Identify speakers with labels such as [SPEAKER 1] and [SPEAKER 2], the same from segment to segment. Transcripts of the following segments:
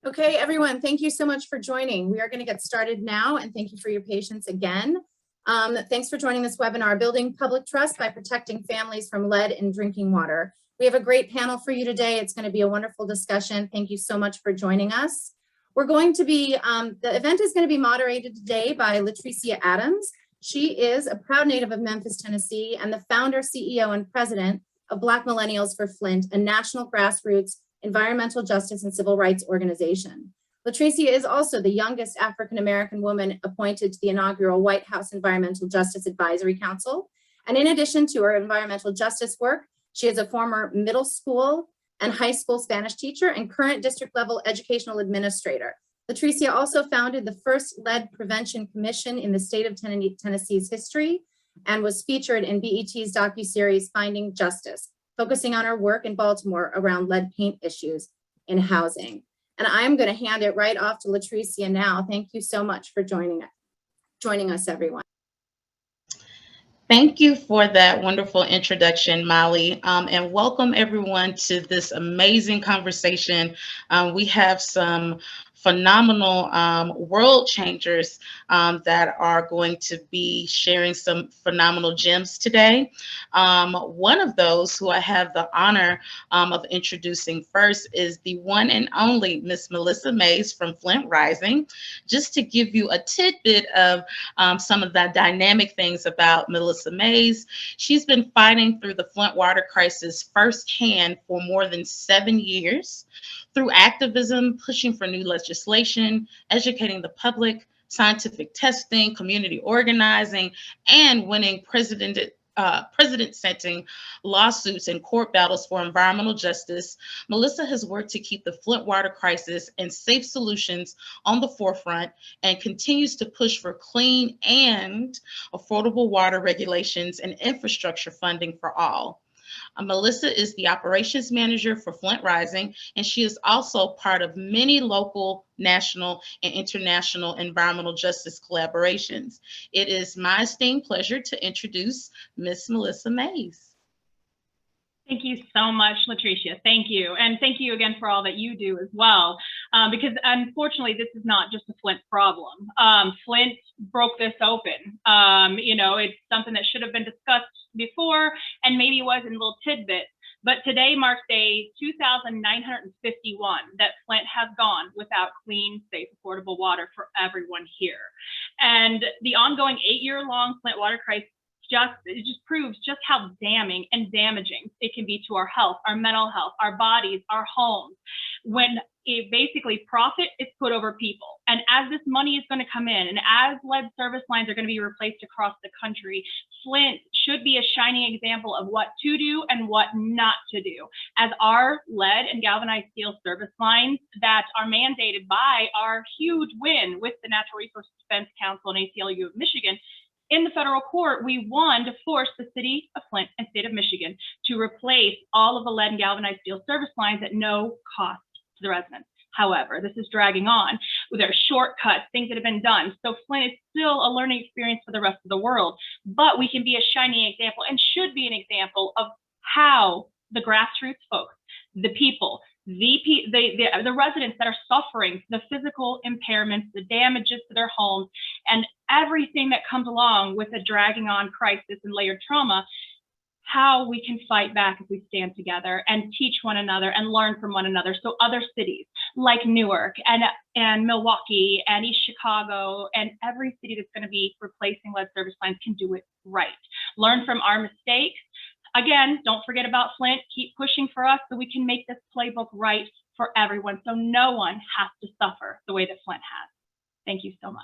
[SPEAKER 1] Okay, everyone, thank you so much for joining. We are going to get started now, and thank you for your patience again. Thanks for joining this webinar, Building Public Trust by Protecting Families from Lead in Drinking Water. We have a great panel for you today. It's going to be a wonderful discussion. Thank you so much for joining us. We're going to be, the event is going to be moderated today by LaTricea Adams. She is a proud native of Memphis, Tennessee, and the founder, CEO, and president of Black Millennials for Flint, a national grassroots environmental justice and civil rights organization. LaTricea is also the youngest African-American woman appointed to the inaugural White House Environmental Justice Advisory Council. And in addition to her environmental justice work, she is a former middle school and high school Spanish teacher and current district level educational administrator. LaTricea also founded the first lead prevention commission in the state of Tennessee's history and was featured in BET's docuseries Finding Justice, focusing on our work in Baltimore around lead paint issues in housing. And I'm going to hand it right off to LaTricea now. Thank you so much for joining us, everyone.
[SPEAKER 2] Thank you for that wonderful introduction, Molly, and welcome everyone to this amazing conversation. We have some phenomenal world changers that are going to be sharing some phenomenal gems today. One of those who I have the honor of introducing first is the one and only Miss Melissa Mays from Flint Rising. Just to give you a tidbit of some of the dynamic things about Melissa Mays, she's been fighting through the Flint water crisis firsthand for more than 7 years through activism, pushing for new legislation, educating the public, scientific testing, community organizing, and winning president-setting lawsuits and court battles for environmental justice. Melissa has worked to keep the Flint water crisis and safe solutions on the forefront and continues to push for clean and affordable water regulations and infrastructure funding for all. Melissa is the operations manager for Flint Rising, and she is also part of many local, national, and international environmental justice collaborations. It is my esteemed pleasure to introduce Miss Melissa Mays.
[SPEAKER 3] Thank you so much, LaTricea. Thank you. And thank you again for all that you do as well, because unfortunately, this is not just a Flint problem. Flint broke this open. It's something that should have been discussed before and maybe was in little tidbits. But today marks day 2,951 that Flint has gone without clean, safe, affordable water for everyone here. And the ongoing 8-year-long Flint water crisis it just proves just how damning and damaging it can be to our health, our mental health, our bodies, our homes, when it basically profit is put over people. And as this money is going to come in and as lead service lines are going to be replaced across the country, Flint should be a shining example of what to do and what not to do, as our lead and galvanized steel service lines that are mandated by our huge win with the Natural Resources Defense Council and ACLU of Michigan. In the federal court, we won to force the city of Flint and state of Michigan to replace all of the lead and galvanized steel service lines at no cost to the residents. However, this is dragging on. There are shortcuts, things that have been done. So Flint is still a learning experience for the rest of the world, but we can be a shining example and should be an example of how the grassroots folks, the people, the residents that are suffering the physical impairments, the damages to their homes, and everything that comes along with a dragging on crisis and layered trauma, how we can fight back if we stand together and teach one another and learn from one another. So other cities like Newark and Milwaukee and East Chicago and every city that's going to be replacing lead service lines can do it right. Learn from our mistakes. Again, don't forget about Flint. Keep pushing for us so we can make this playbook right for everyone, so no one has to suffer the way that Flint has. Thank you so much.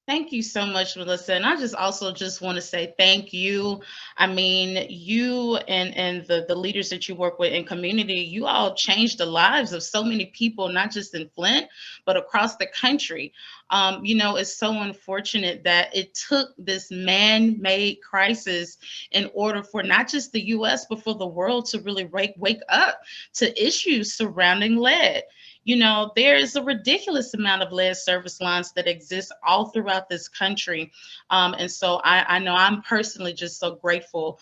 [SPEAKER 2] Thank you so much, Melissa. And I also want to say thank you. I mean, you and the leaders that you work with in community, you all changed the lives of so many people, not just in Flint, but across the country. It's so unfortunate that it took this man-made crisis in order for not just the US, but for the world to really wake up to issues surrounding lead. you know, there is a ridiculous amount of lead service lines that exist all throughout this country. And so I know I'm personally just so grateful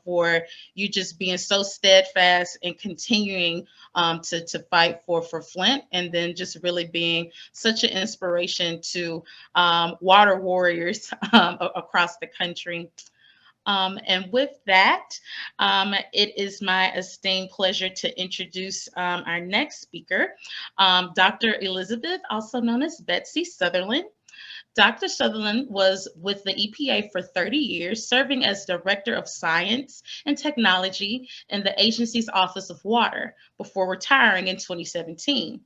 [SPEAKER 2] for you just being so steadfast and continuing to fight for Flint, and then just really being such an inspiration to water warriors across the country. And with that, it is my esteemed pleasure to introduce our next speaker, Dr. Elizabeth, also known as Betsy Southerland. Dr. Southerland was with the EPA for 30 years, serving as Director of Science and Technology in the agency's Office of Water before retiring in 2017.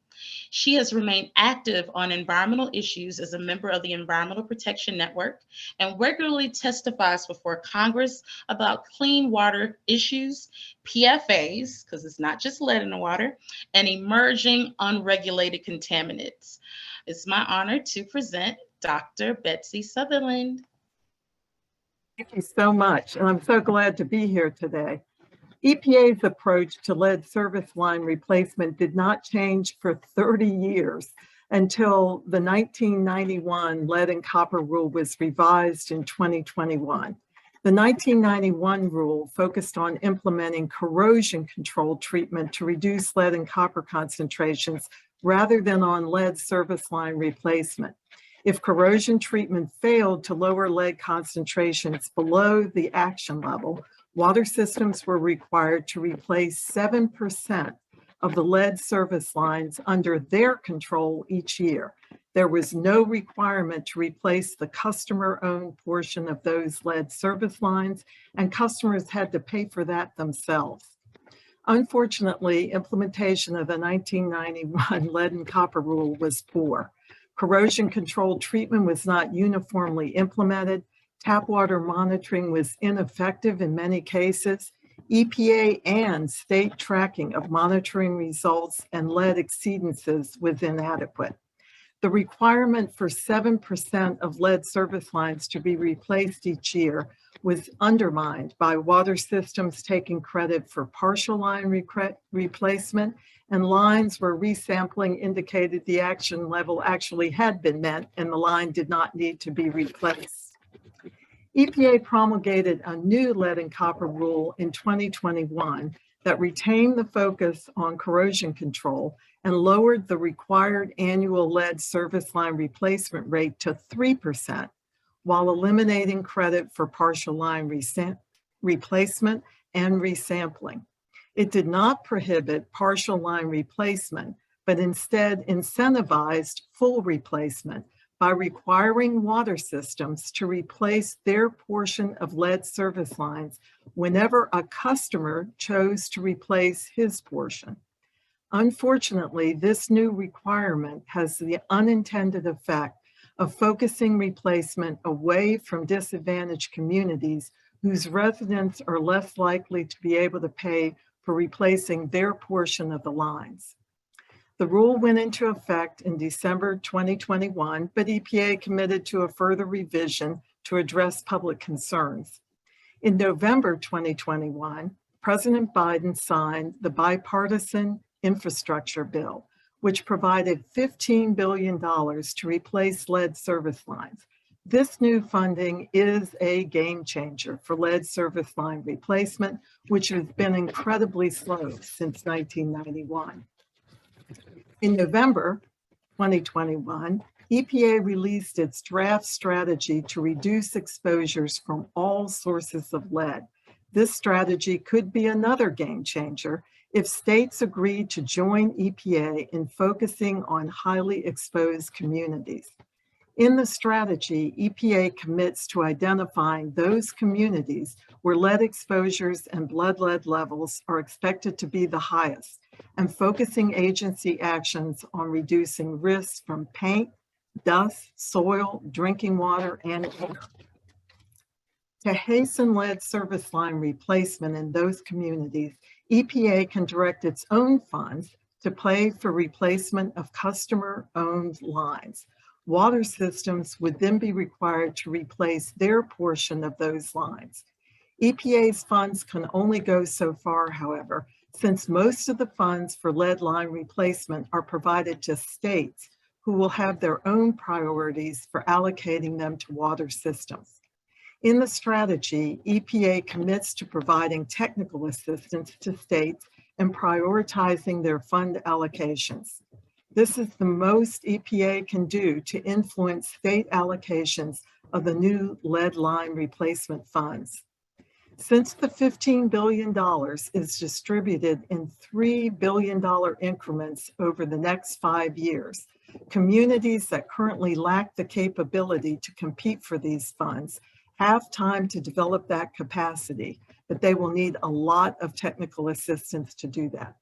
[SPEAKER 2] She has remained active on environmental issues as a member of the Environmental Protection Network and regularly testifies before Congress about clean water issues, PFAS, because it's not just lead in the water, and emerging unregulated contaminants. It's my honor to present Dr. Betsy Southerland.
[SPEAKER 4] Thank you so much, and I'm so glad to be here today. EPA's approach to lead service line replacement did not change for 30 years until the 1991 lead and copper rule was revised in 2021. The 1991 rule focused on implementing corrosion control treatment to reduce lead and copper concentrations rather than on lead service line replacement. If corrosion treatment failed to lower lead concentrations below the action level, water systems were required to replace 7% of the lead service lines under their control each year. There was no requirement to replace the customer-owned portion of those lead service lines, and customers had to pay for that themselves. Unfortunately, implementation of the 1991 lead and copper rule was poor. Corrosion control treatment was not uniformly implemented. Tap water monitoring was ineffective in many cases. EPA and state tracking of monitoring results and lead exceedances was inadequate. The requirement for 7% of lead service lines to be replaced each year was undermined by water systems taking credit for partial line replacement and lines where resampling indicated the action level actually had been met and the line did not need to be replaced. EPA promulgated a new lead and copper rule in 2021 that retained the focus on corrosion control and lowered the required annual lead service line replacement rate to 3%, while eliminating credit for partial line replacement and resampling. It did not prohibit partial line replacement, but instead incentivized full replacement by requiring water systems to replace their portion of lead service lines whenever a customer chose to replace his portion. Unfortunately, this new requirement has the unintended effect of focusing replacement away from disadvantaged communities whose residents are less likely to be able to pay for replacing their portion of the lines. The rule went into effect in December 2021, but EPA committed to a further revision to address public concerns. In November 2021, President Biden signed the bipartisan infrastructure bill, which provided $15 billion to replace lead service lines. This new funding is a game changer for lead service line replacement, which has been incredibly slow since 1991. In November 2021, EPA released its draft strategy to reduce exposures from all sources of lead. This strategy could be another game changer if states agree to join EPA in focusing on highly exposed communities. In the strategy, EPA commits to identifying those communities where lead exposures and blood lead levels are expected to be the highest, and focusing agency actions on reducing risks from paint, dust, soil, drinking water, and air. To hasten lead service line replacement in those communities, EPA can direct its own funds to pay for replacement of customer-owned lines. Water systems would then be required to replace their portion of those lines. EPA's funds can only go so far, however, since most of the funds for lead line replacement are provided to states who will have their own priorities for allocating them to water systems. In the strategy, EPA commits to providing technical assistance to states and prioritizing their fund allocations. This is the most EPA can do to influence state allocations of the new lead line replacement funds. Since the $15 billion is distributed in $3 billion increments over the next 5 years, communities that currently lack the capability to compete for these funds have time to develop that capacity, but they will need a lot of technical assistance to do that.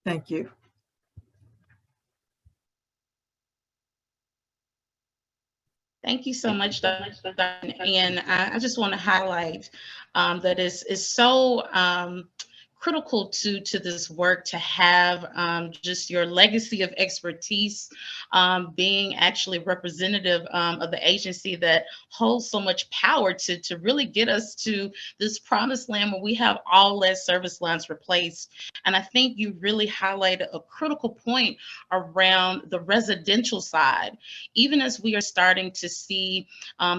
[SPEAKER 4] Thank you.
[SPEAKER 2] Thank you so much, Dr. And I just want to highlight that it's so critical to this work to have just your legacy of expertise being actually representative of the agency that holds so much power to really get us to this promised land where we have all lead service lines replaced. And I think you really highlighted a critical point around the residential side. Even as we are starting to see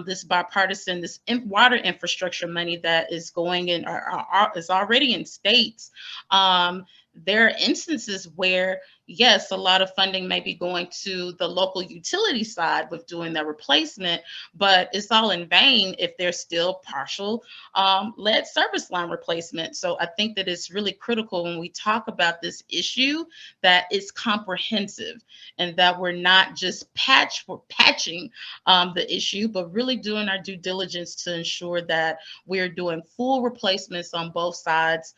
[SPEAKER 2] this bipartisan, this water infrastructure money that is going in or is already in states. There are instances where, yes, a lot of funding may be going to the local utility side with doing their replacement, but it's all in vain if there's still partial lead service line replacement. So I think that it's really critical when we talk about this issue that it's comprehensive and that we're not just patching the issue, but really doing our due diligence to ensure that we're doing full replacements on both sides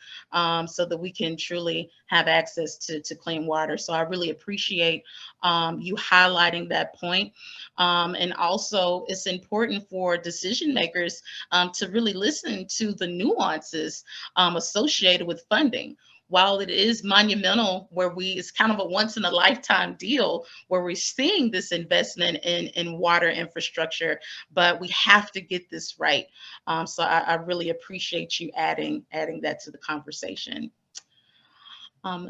[SPEAKER 2] so that we can truly have access to clean water. So I really appreciate you highlighting that point. And also it's important for decision makers to really listen to the nuances associated with funding. While it is monumental, where it's kind of a once in a lifetime deal where we're seeing this investment in water infrastructure, but we have to get this right. So I really appreciate you adding that to the conversation.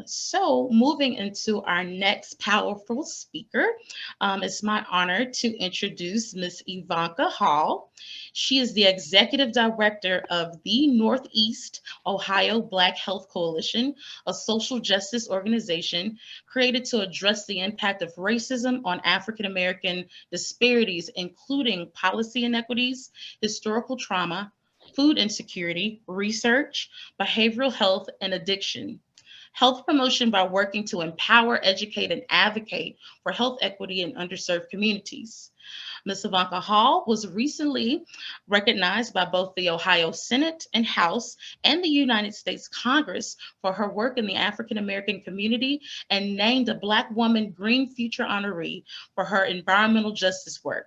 [SPEAKER 2] So moving into our next powerful speaker, it's my honor to introduce Ms. Yvonka Hall. She is the Executive Director of the Northeast Ohio Black Health Coalition, a social justice organization created to address the impact of racism on African American disparities, including policy inequities, historical trauma, food insecurity, research, behavioral health, and addiction. Health promotion by working to empower, educate, and advocate for health equity in underserved communities. Ms. Yvonka Hall was recently recognized by both the Ohio Senate and House and the United States Congress for her work in the African American community and named a Black Woman Green Future honoree for her environmental justice work.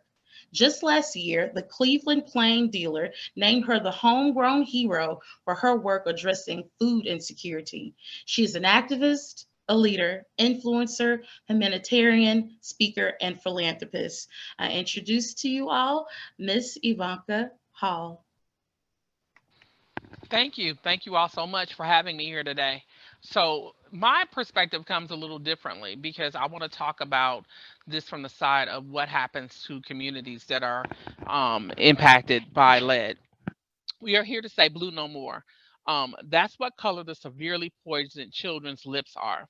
[SPEAKER 2] Just last year, the Cleveland Plain Dealer named her the homegrown hero for her work addressing food insecurity. She is an activist, a leader, influencer, humanitarian, speaker, and philanthropist. I introduce to you all Miss Yvonka Hall.
[SPEAKER 5] Thank you. Thank you all so much for having me here today. So my perspective comes a little differently because I want to talk about this from the side of what happens to communities that are impacted by lead. We are here to say blue no more. That's what color the severely poisoned children's lips are.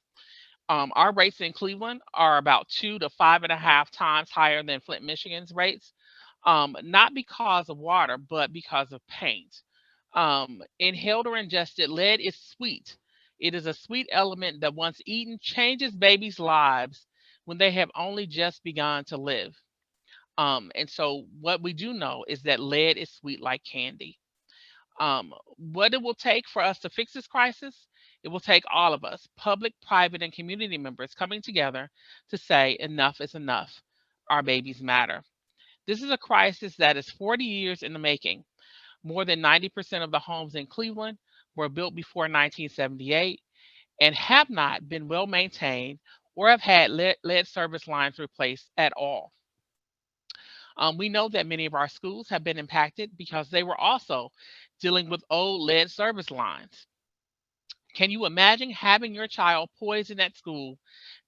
[SPEAKER 5] Our rates in Cleveland are about 2 to 5.5 times higher than Flint, Michigan's rates, not because of water, but because of paint. Inhaled or ingested, lead is sweet. It is a sweet element that once eaten changes babies' lives when they have only just begun to live. And so what we do know is that lead is sweet like candy. What it will take for us to fix this crisis, it will take all of us, public, private, and community members coming together to say enough is enough. Our babies matter. This is a crisis that is 40 years in the making. More than 90% of the homes in Cleveland were built before 1978 and have not been well maintained or have had lead service lines replaced at all. We know that many of our schools have been impacted because they were also dealing with old lead service lines. Can you imagine having your child poisoned at school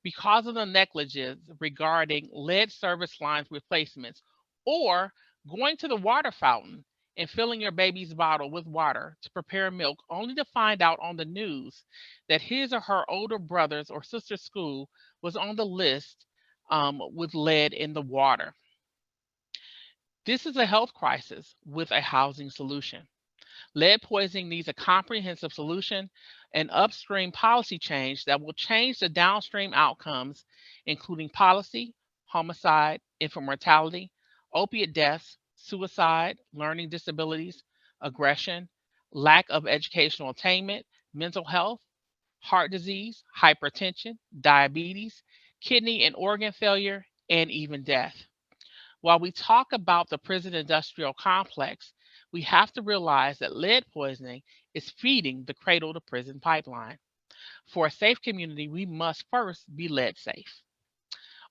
[SPEAKER 5] because of the negligence regarding lead service lines replacements, or going to the water fountain and filling your baby's bottle with water to prepare milk only to find out on the news that his or her older brother's or sister's school was on the list with lead in the water? This is a health crisis with a housing solution. Lead poisoning needs a comprehensive solution and upstream policy change that will change the downstream outcomes, including policy, homicide, infant mortality, opiate deaths, suicide, learning disabilities, aggression, lack of educational attainment, mental health, heart disease, hypertension, diabetes, kidney and organ failure, and even death. While we talk about the prison industrial complex, we have to realize that lead poisoning is feeding the cradle to prison pipeline. For a safe community, we must first be lead safe.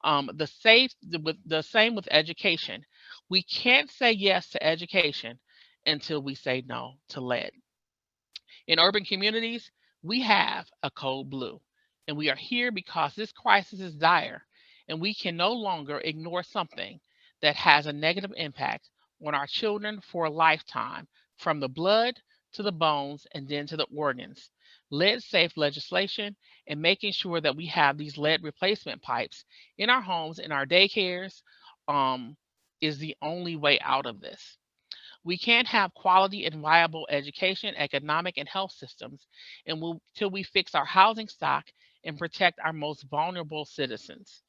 [SPEAKER 5] The same with education. We can't say yes to education until we say no to lead. In urban communities, we have a code blue, and we are here because this crisis is dire, and we can no longer ignore something that has a negative impact on our children for a lifetime, from the blood to the bones and then to the organs. Lead safe legislation and making sure that we have these lead replacement pipes in our homes, in our daycares, is the only way out of this. We can't have quality and viable education, economic, and health systems until we fix our housing stock and protect our most vulnerable citizens.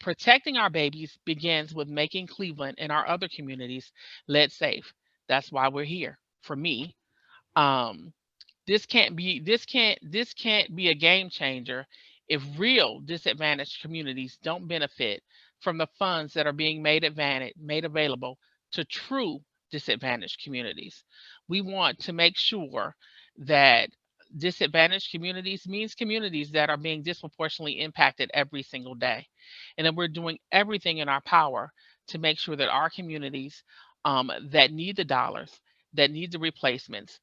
[SPEAKER 5] Protecting our babies begins with making Cleveland and our other communities lead safe. That's why we're here. For me, um, this can't be a game changer if real disadvantaged communities don't benefit from the funds that are being made available to true disadvantaged communities. We want to make sure that disadvantaged communities means communities that are being disproportionately impacted every single day, and that we're doing everything in our power to make sure that our communities that need the dollars, that need the replacements,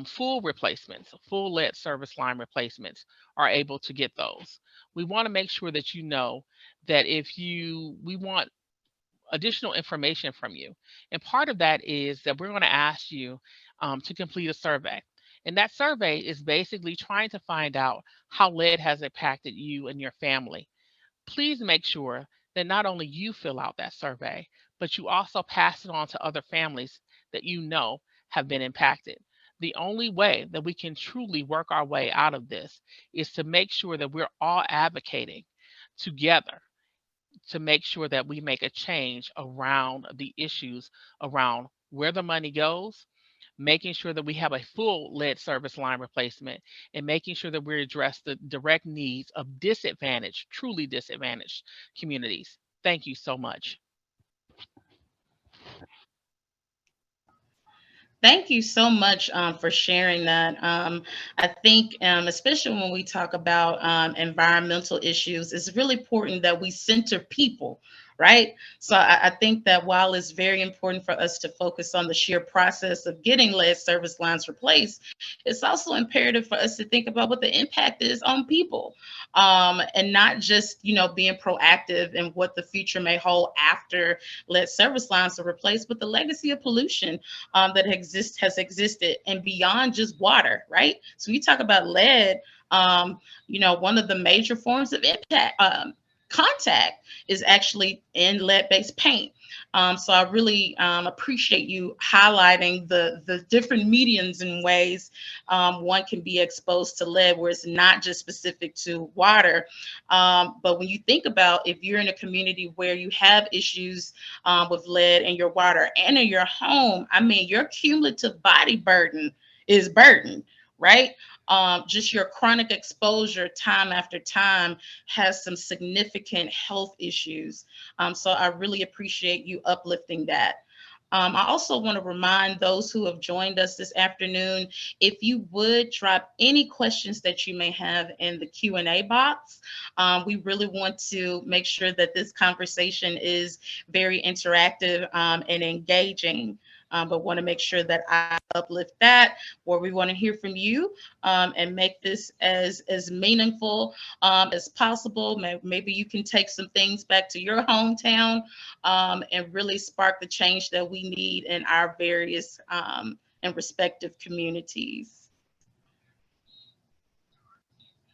[SPEAKER 5] full replacements, full lead service line replacements, are able to get those. We want to make sure that you know that we want additional information from you. And part of that is that we're going to ask you to complete a survey. And that survey is basically trying to find out how lead has impacted you and your family. Please make sure that not only you fill out that survey, but you also pass it on to other families that you know have been impacted. The only way that we can truly work our way out of this is to make sure that we're all advocating together to make sure that we make a change around the issues around where the money goes, making sure that we have a full lead service line replacement, and making sure that we address the direct needs of disadvantaged, truly disadvantaged communities. Thank you so much.
[SPEAKER 2] Thank you so much for sharing that. I think, especially when we talk about environmental issues, it's really important that we center people, right? So I think that while it's very important for us to focus on the sheer process of getting lead service lines replaced, it's also imperative for us to think about what the impact is on people, and not just, being proactive in what the future may hold after lead service lines are replaced, but the legacy of pollution that has existed and beyond just water, right? So you talk about lead, one of the major forms of impact contact is actually in lead-based paint. So I really appreciate you highlighting the different mediums and ways one can be exposed to lead, where it's not just specific to water. But when you think about, if you're in a community where you have issues with lead in your water and in your home, I mean, your cumulative body burden is burdened, right? Just your chronic exposure time after time has some significant health issues. So I really appreciate you uplifting that. I also want to remind those who have joined us this afternoon, if you would drop any questions that you may have in the Q&A box. We really want to make sure that this conversation is very interactive and engaging. but want to make sure that I uplift that, where we want to hear from you and make this as meaningful as possible. Maybe you can take some things back to your hometown and really spark the change that we need in our various and respective communities.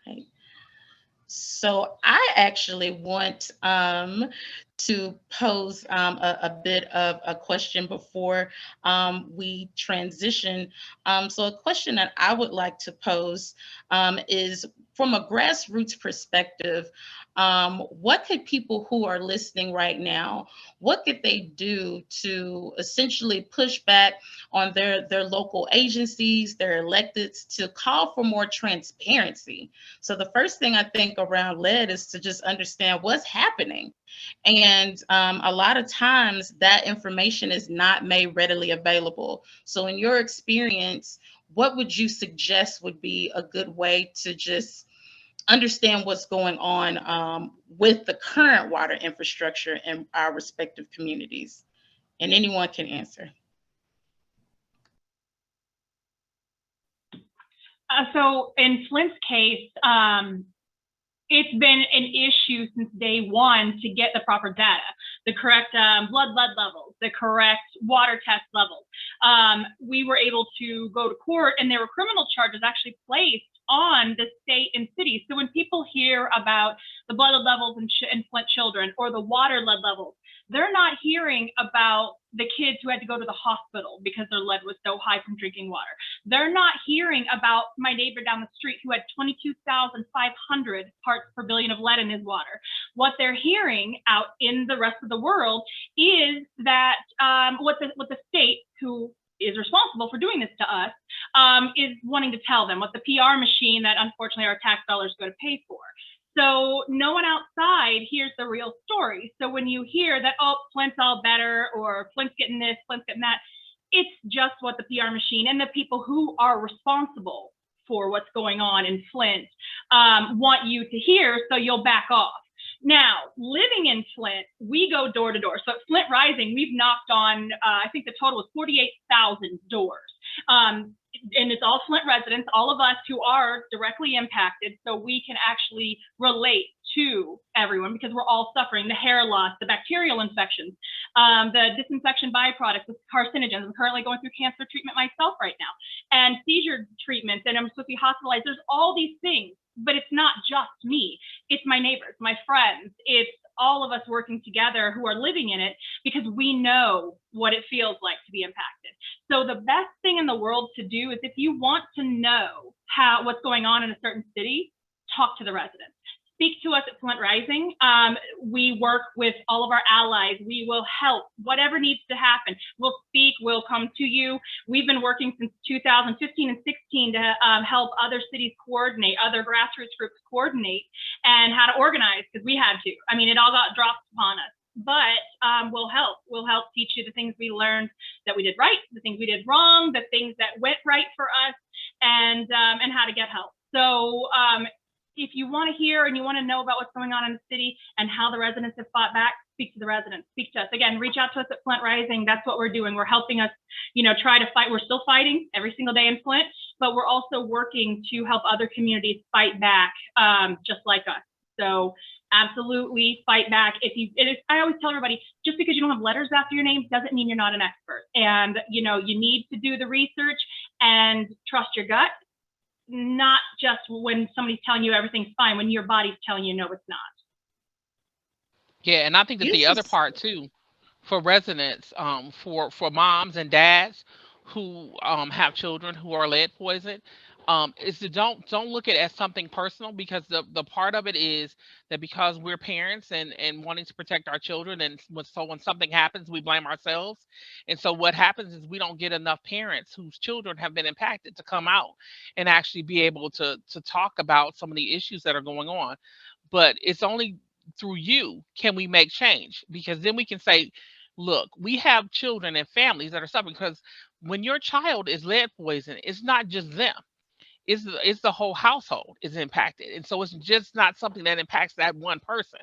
[SPEAKER 2] Okay. So I actually want to pose a bit of a question before we transition. So a question that I would like to pose is, from a grassroots perspective, what could people who are listening right now, what could they do to essentially push back on their local agencies, their electeds, to call for more transparency? So the first thing I think around lead is to just understand what's happening. And a lot of times that information is not made readily available. So in your experience, what would you suggest would be a good way to just understand what's going on with the current water infrastructure in our respective communities? And anyone can answer.
[SPEAKER 3] So in Flint's case, it's been an issue since day one to get the proper data, the correct blood lead levels, the correct water test levels. We were able to go to court, and there were criminal charges actually placed on the state and cities. So when people hear about the blood lead levels in Flint children, or the water lead levels, they're not hearing about the kids who had to go to the hospital because their lead was so high from drinking water. They're not hearing about my neighbor down the street who had 22,500 parts per billion of lead in his water. What they're hearing out in the rest of the world is that what the state, who is responsible for doing this to us, is wanting to tell them, what the PR machine that unfortunately our tax dollars go to pay for. So no one outside hears the real story. So when you hear that, oh, Flint's all better, or Flint's getting this, Flint's getting that, it's just what the PR machine and the people who are responsible for what's going on in Flint want you to hear, so you'll back off. Now, living in Flint, we go door to door. So at Flint Rising, we've knocked on, I think the total is 48,000 doors. And it's all Flint residents, all of us who are directly impacted, so we can actually relate to everyone, because we're all suffering the hair loss, the bacterial infections, the disinfection byproducts, the carcinogens. I'm currently going through cancer treatment myself right now, and seizure treatments, and I'm supposed to be hospitalized. There's all these things, but it's not just me. It's my neighbors, my friends. It's all of us working together who are living in it, because we know what it feels like to be impacted. So the best thing in the world to do is, if you want to know what's going on in a certain city, talk to the residents. Speak to us at Flint Rising. We work with all of our allies. We will help whatever needs to happen. We'll speak, we'll come to you. We've been working since 2015 and 16 to help other cities coordinate, other grassroots groups coordinate, and how to organize, because we had to. I mean, it all got dropped upon us. But we'll help. We'll help teach you the things we learned that we did right, the things we did wrong, the things that went right for us, and how to get help. So if you want to hear and you want to know about what's going on in the city and how the residents have fought back, speak to the residents, speak to us. Again, reach out to us at Flint Rising. That's what we're doing. We're helping us, try to fight. We're still fighting every single day in Flint, but we're also working to help other communities fight back just like us. So absolutely fight back. I always tell everybody, just because you don't have letters after your name doesn't mean you're not an expert. And, you need to do the research and trust your gut. Not just when somebody's telling you everything's fine, when your body's telling you no, it's not.
[SPEAKER 5] Yeah, and I think that the other part too, for residents, for moms and dads who have children who are lead poisoned, is to don't look at it as something personal, because the part of it is that because we're parents and wanting to protect our children, and so when something happens, we blame ourselves. And so what happens is we don't get enough parents whose children have been impacted to come out and actually be able to talk about some of the issues that are going on. But it's only through you can we make change, because then we can say, look, we have children and families that are suffering, because when your child is lead poisoned, it's not just them. It's the whole household is impacted. And so it's just not something that impacts that one person.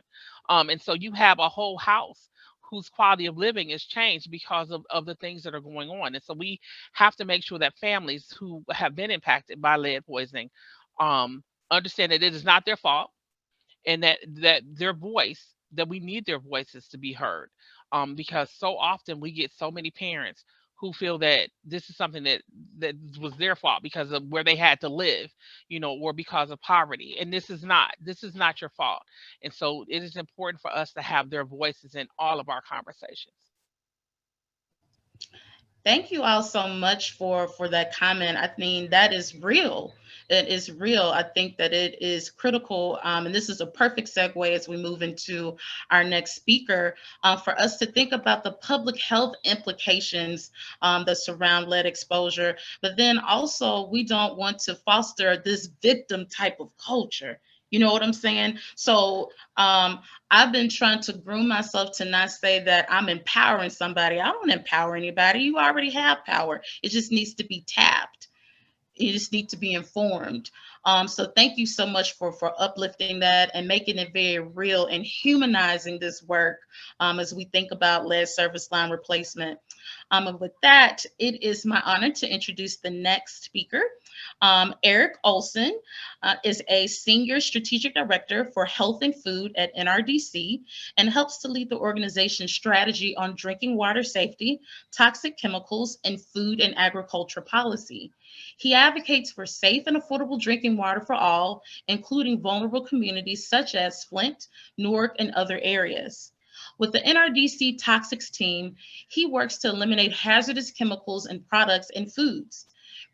[SPEAKER 5] And so you have a whole house whose quality of living is changed because of the things that are going on. And so we have to make sure that families who have been impacted by lead poisoning understand that it is not their fault, and that their voice, that we need their voices to be heard, because so often we get so many parents who feel that this is something that was their fault because of where they had to live, or because of poverty. And this is not your fault. And so it is important for us to have their voices in all of our conversations.
[SPEAKER 2] Thank you all so much for that comment. I mean, that is real. It is real. I think that it is critical, and this is a perfect segue as we move into our next speaker, for us to think about the public health implications that surround lead exposure. But then also, we don't want to foster this victim type of culture. You know what I'm saying? So I've been trying to groom myself to not say that I'm empowering somebody. I don't empower anybody. You already have power. It just needs to be tapped. You just need to be informed. So thank you so much for uplifting that and making it very real and humanizing this work as we think about lead service line replacement. And with that, it is my honor to introduce the next speaker. Erik Olson is a Senior Strategic Director for Health and Food at NRDC and helps to lead the organization's strategy on drinking water safety, toxic chemicals, and food and agriculture policy. He advocates for safe and affordable drinking water for all, including vulnerable communities such as Flint, Newark, and other areas. With the NRDC Toxics team, he works to eliminate hazardous chemicals and products in foods.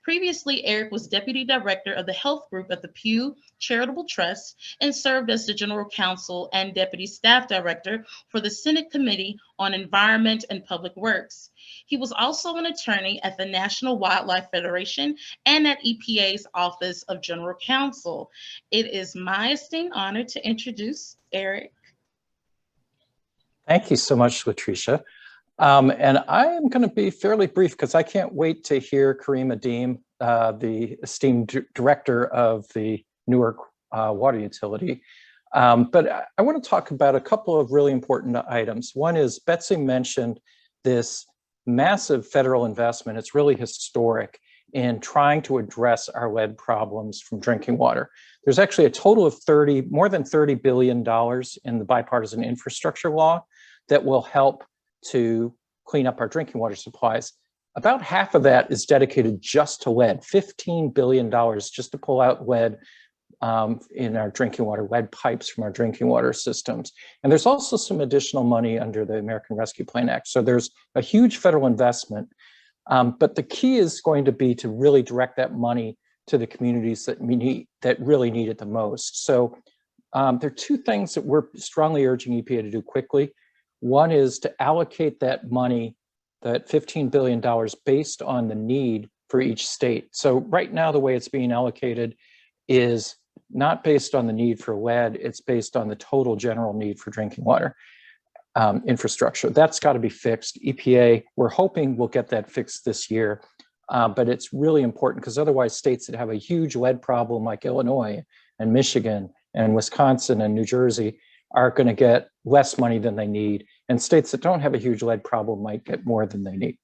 [SPEAKER 2] Previously, Erik was Deputy Director of the Health Group at the Pew Charitable Trust and served as the General Counsel and Deputy Staff Director for the Senate Committee on Environment and Public Works. He was also an attorney at the National Wildlife Federation and at EPA's Office of General Counsel. It is my esteemed honor to introduce Erik.
[SPEAKER 6] Thank you so much, LaTricea. And I am going to be fairly brief because I can't wait to hear Kareem Adeem, the esteemed director of the Newark water utility. But I want to talk about a couple of really important items. One is Betsy mentioned this massive federal investment. It's really historic in trying to address our lead problems from drinking water. There's actually a total of more than $30 billion in the bipartisan infrastructure law that will help to clean up our drinking water supplies. About half of that is dedicated just to lead, $15 billion just to pull out lead in our drinking water, lead pipes from our drinking water systems. And there's also some additional money under the American Rescue Plan Act. So there's a huge federal investment, but the key is going to be to really direct that money to the communities that really need it the most. So there are two things that we're strongly urging EPA to do quickly. One is to allocate that money, that $15 billion, based on the need for each state. So right now, the way it's being allocated is not based on the need for lead, it's based on the total general need for drinking water infrastructure. That's got to be fixed. EPA, we're hoping we'll get that fixed this year, but it's really important because otherwise states that have a huge lead problem like Illinois and Michigan and Wisconsin and New Jersey are going to get less money than they need, and states that don't have a huge lead problem might get more than they need.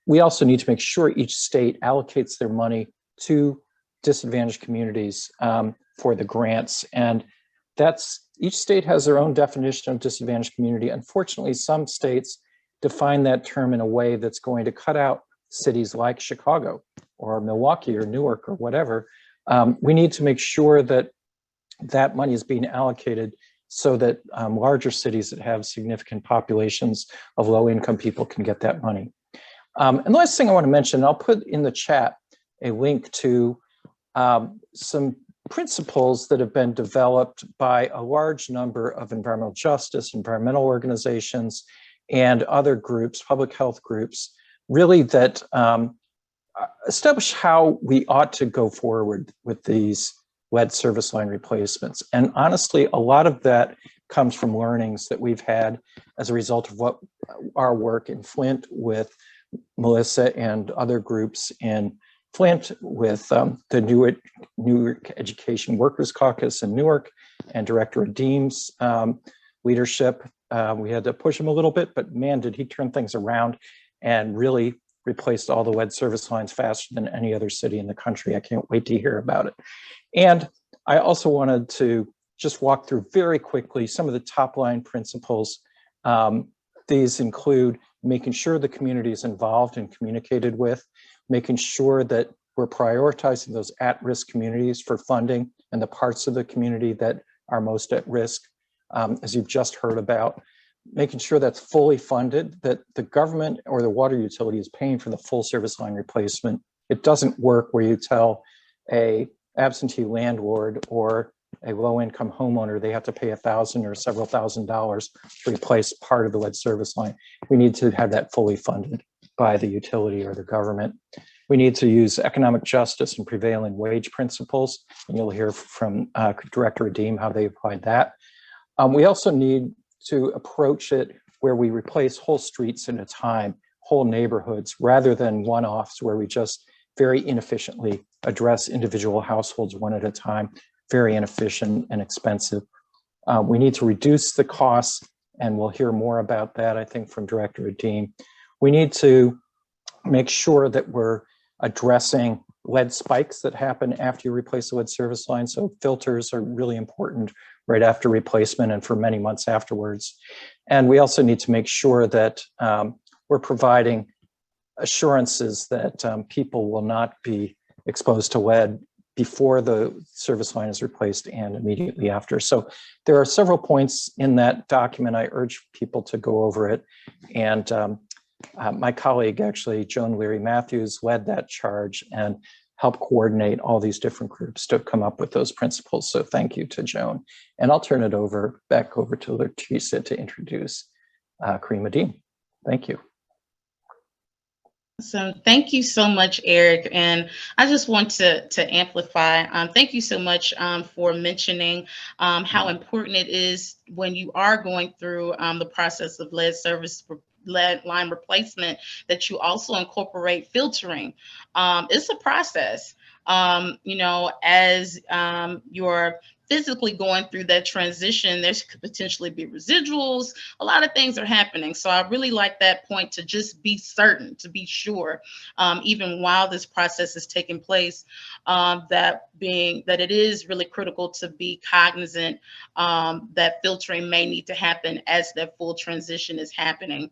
[SPEAKER 6] We also need to make sure each state allocates their money to disadvantaged communities for the grants, and each state has their own definition of disadvantaged community. Unfortunately, some states define that term in a way that's going to cut out cities like Chicago or Milwaukee or Newark or whatever. We need to make sure that that money is being allocated so that larger cities that have significant populations of low-income people can get that money. And the last thing I want to mention, I'll put in the chat a link to some principles that have been developed by a large number of environmental justice, environmental organizations, and other groups, public health groups, really that establish how we ought to go forward with these lead service line replacements. And honestly, a lot of that comes from learnings that we've had as a result of what our work in Flint with Melissa and other groups in Flint with the Newark Education Workers Caucus in Newark and Director Adeem's leadership, We had to push him a little bit, but man, did he turn things around and really replaced all the lead service lines faster than any other city in the country. I can't wait to hear about it. And I also wanted to just walk through very quickly some of the top line principles. These include making sure the community is involved and communicated with, making sure that we're prioritizing those at-risk communities for funding and the parts of the community that are most at risk, as you've just heard about, making sure that's fully funded, that the government or the water utility is paying for the full service line replacement. It doesn't work where you tell a absentee landlord or a low-income homeowner they have to pay $1,000 or several $1,000s to replace part of the lead service line. We need to have that fully funded by the utility or the government. We need to use economic justice and prevailing wage principles, and you'll hear from Director Adeem how they applied that. We also need to approach it where we replace whole streets at a time, whole neighborhoods, rather than one-offs where we just very inefficiently address individual households one at a time, very inefficient and expensive. We need to reduce the costs, and we'll hear more about that, I think, from Director Adeem. We need to make sure that we're addressing lead spikes that happen after you replace the lead service line. So filters are really important right after replacement and for many months afterwards. And we also need to make sure that we're providing assurances that people will not be exposed to lead before the service line is replaced and immediately after. So there are several points in that document. I urge people to go over it. And my colleague, actually, Joan Leary Matthews, led that charge and helped coordinate all these different groups to come up with those principles. So thank you to Joan. And I'll turn it back over to LaTricea to introduce Kareem Adeem. Thank you.
[SPEAKER 2] So thank you so much, Erik. And I just want to amplify. Thank you so much for mentioning how important it is when you are going through the process of lead line replacement that you also incorporate filtering. It's a process. As you're physically going through that transition, there could potentially be residuals. A lot of things are happening. So I really like that point, to just be certain, to be sure, even while this process is taking place, that it is really critical to be cognizant that filtering may need to happen as that full transition is happening.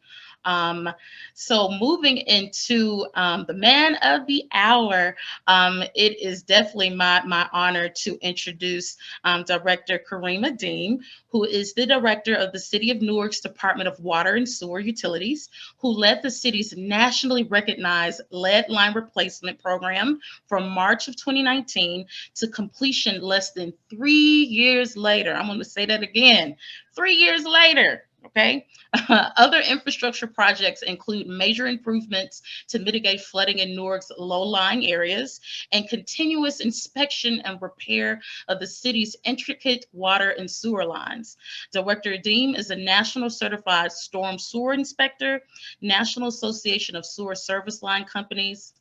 [SPEAKER 2] So moving into the man of the hour, it is definitely my honor to introduce Director Kareem Adeem, who is the director of the City of Newark's Department of Water and Sewer Utilities, who led the city's nationally recognized lead line replacement program from March of 2019 to completion less than 3 years later. I'm going to say that again, 3 years later. Okay. Other infrastructure projects include major improvements to mitigate flooding in Newark's low-lying areas and continuous inspection and repair of the city's intricate water and sewer lines. Director Adeem is a national certified storm sewer inspector, National Association of Sewer Service Line Companies,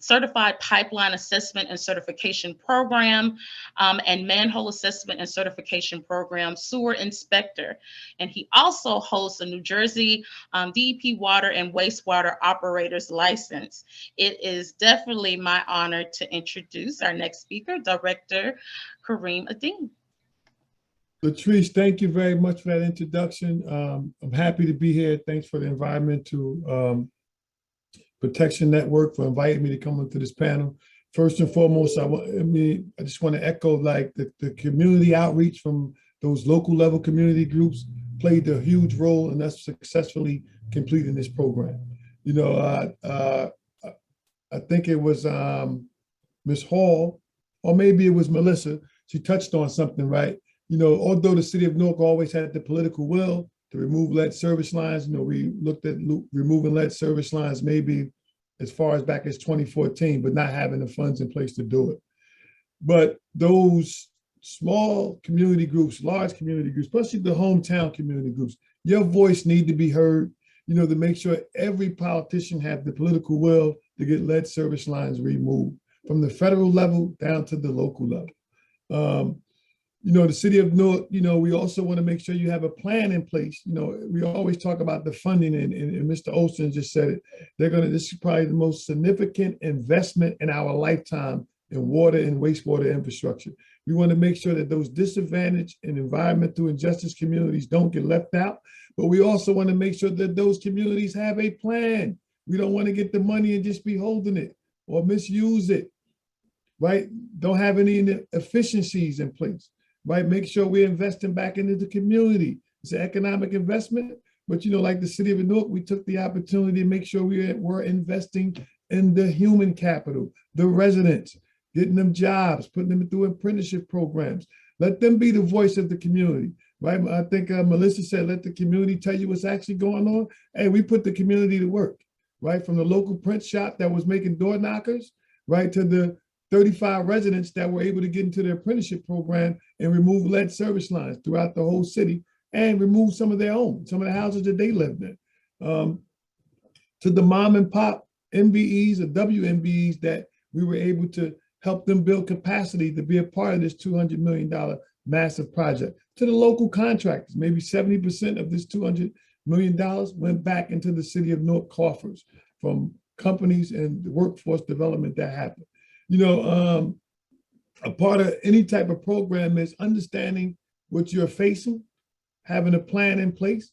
[SPEAKER 2] Certified Pipeline Assessment and Certification Program, and Manhole Assessment and Certification Program Sewer Inspector. And he also holds a New Jersey DEP Water and Wastewater Operator's License. It is definitely my honor to introduce our next speaker, Director Kareem Adeem.
[SPEAKER 7] LaTricea, thank you very much for that introduction. I'm happy to be here. Thanks for the Environmental Protection Network for inviting me to come onto this panel. First and foremost, I just want to echo like the community outreach from those local level community groups played a huge role in us successfully completing this program. I think it was Ms. Hall, or maybe it was Melissa. She touched on something, right? Although the city of Newark always had the political will to remove lead service lines, we looked at removing lead service lines maybe as far as back as 2014, but not having the funds in place to do it. But those small community groups, large community groups, especially the hometown community groups, your voice need to be heard, to make sure every politician have the political will to get lead service lines removed from the federal level down to the local level. The city of Newark, we also want to make sure you have a plan in place. We always talk about the funding, and Mr. Olson just said it. This is probably the most significant investment in our lifetime in water and wastewater infrastructure. We want to make sure that those disadvantaged and environmental injustice communities don't get left out, but we also want to make sure that those communities have a plan. We don't want to get the money and just be holding it or misuse it, right? Don't have any efficiencies in place. Right, make sure we're investing back into the community. It's an economic investment, but like the city of Newark, we took the opportunity to make sure we were investing in the human capital, the residents, getting them jobs, putting them through apprenticeship programs. Let them be the voice of the community, right? I think Melissa said, let the community tell you what's actually going on. Hey, we put the community to work, right? From the local print shop that was making door knockers, right, to the 35 residents that were able to get into the apprenticeship program and remove lead service lines throughout the whole city and remove some of their own, some of the houses that they lived in. To the mom and pop MBEs or WMBEs that we were able to help them build capacity to be a part of this $200 million massive project. To the local contractors, maybe 70% of this $200 million went back into the city of Newark coffers from companies and the workforce development that happened. A part of any type of program is understanding what you're facing, having a plan in place,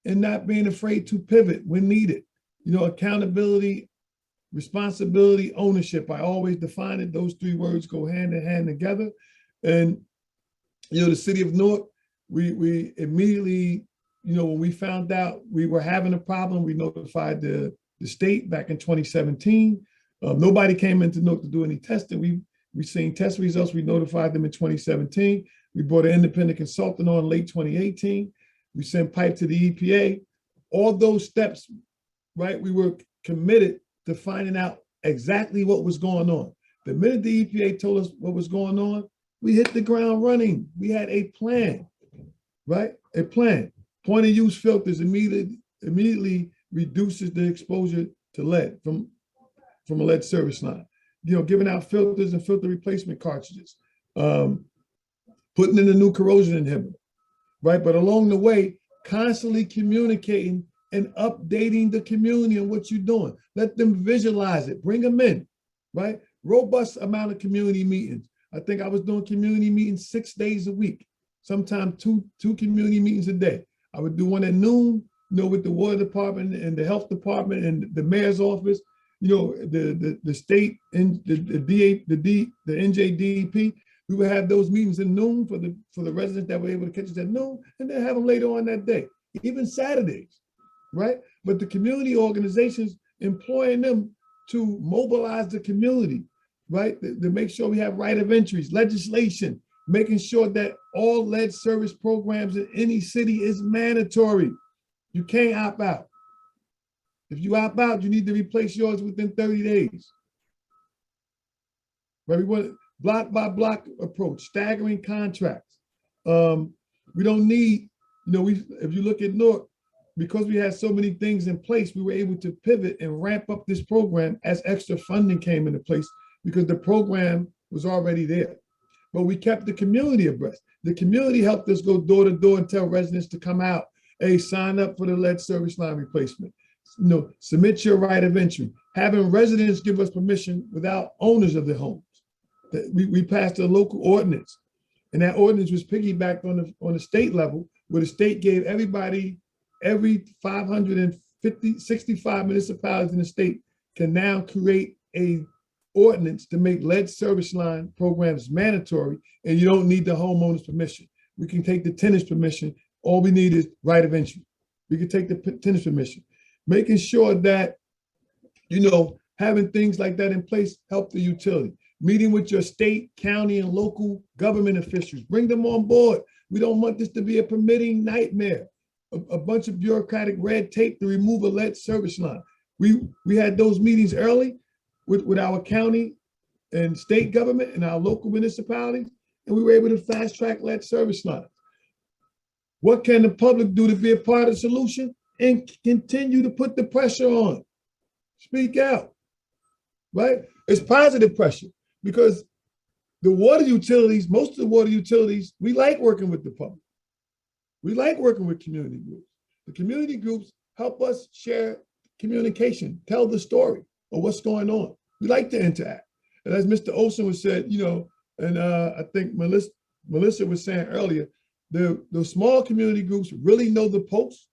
[SPEAKER 7] and not being afraid to pivot when needed. Accountability, responsibility, ownership. I always define it. Those three words go hand in hand together. And, the city of Newark, we immediately, when we found out we were having a problem, we notified the state back in 2017. Nobody came into Newark to do any testing. We seen test results. We notified them in 2017. We brought an independent consultant on late 2018. We sent pipe to the EPA. All those steps, right? We were committed to finding out exactly what was going on. The minute the EPA told us what was going on, we hit the ground running. We had a plan, right? A plan. Point of use filters immediately reduces the exposure to lead from a lead service line, giving out filters and filter replacement cartridges, putting in a new corrosion inhibitor, right? But along the way, constantly communicating and updating the community on what you're doing. Let them visualize it, bring them in, right? Robust amount of community meetings. I think I was doing community meetings 6 days a week, sometimes two community meetings a day. I would do one at noon, with the water department and the health department and the mayor's office. The state and the NJDEP, we would have those meetings at noon for the residents that were able to catch us at noon, and then have them later on that day, even Saturdays, right? But the community organizations employing them to mobilize the community, right? To make sure we have right of entries, legislation, making sure that all lead service programs in any city is mandatory. You can't opt out. If you opt out, you need to replace yours within 30 days. Right? We want a block by block approach, staggering contracts. We don't need, if you look at Newark, because we had so many things in place, we were able to pivot and ramp up this program as extra funding came into place because the program was already there. But we kept the community abreast. The community helped us go door to door and tell residents to come out, hey, sign up for the lead service line replacement. Submit your right of entry. Having residents give us permission without owners of the homes. We passed a local ordinance, and that ordinance was piggybacked on the state level, where the state gave everybody, every 65 municipalities in the state can now create a ordinance to make lead service line programs mandatory, and you don't need the homeowner's permission. We can take the tenant's permission. All we need is right of entry. We can take the tenant's permission. Making sure that, having things like that in place help the utility. Meeting with your state, county, and local government officials. Bring them on board. We don't want this to be a permitting nightmare. A bunch of bureaucratic red tape to remove a lead service line. We had those meetings early with our county and state government and our local municipalities, and we were able to fast track lead service lines. What can the public do to be a part of the solution? And continue to put the pressure on. Speak out, right? It's positive pressure because The water utilities, most of the water utilities, we like working with the public. We like working with community groups. The community groups help us share communication, tell the story of what's going on. We like to interact. And as Mr. Olson was said, you know, and I think Melissa was saying earlier, the small community groups really know the pulse